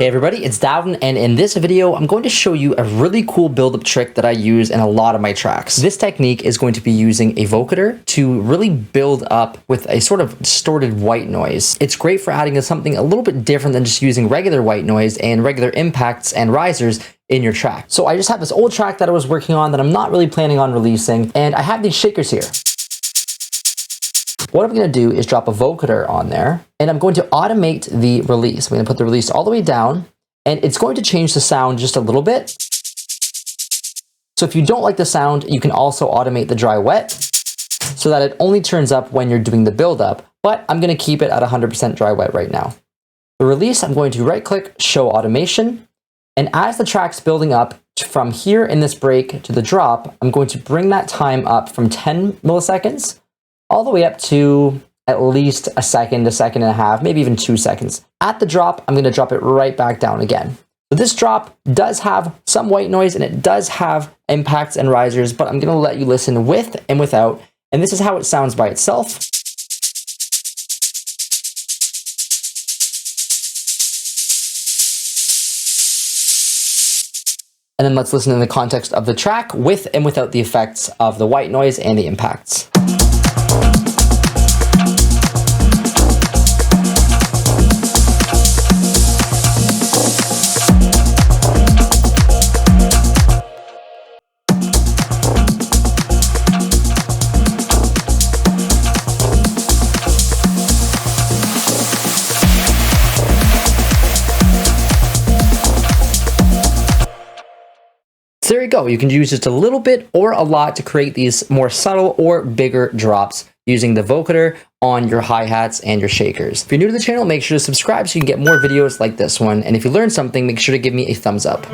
Hey everybody, it's Dowden, and in this video, I'm going to show you a really cool build-up trick that I use in a lot of my tracks. This technique is going to be using a vocoder to really build up with a sort of distorted white noise. It's great for adding something a little bit different than just using regular white noise and regular impacts and risers in your track. So I just have this old track that I was working on that I'm not really planning on releasing, and I have these shakers here. What I'm going to do is drop a vocoder on there, and I'm going to automate the release. I'm going to put the release all the way down, and it's going to change the sound just a little bit. So if you don't like the sound, you can also automate the dry wet so that it only turns up when you're doing the build-up, but I'm going to keep it at 100% dry wet right now. The release, I'm going to right-click, show automation, and as the track's building up from here in this break to the drop, I'm going to bring that time up from 10 milliseconds all the way up to at least a second and a half, maybe even 2 seconds. At the drop, I'm going to drop it right back down again. So this drop does have some white noise and it does have impacts and risers, but I'm going to let you listen with and without, and this is how it sounds by itself. And then let's listen in the context of the track with and without the effects of the white noise and the impacts. So there you go. You can use just a little bit or a lot to create these more subtle or bigger drops using the vocoder on your hi-hats and your shakers. If you're new to the channel, make sure to subscribe so you can get more videos like this one. And if you learned something, make sure to give me a thumbs up.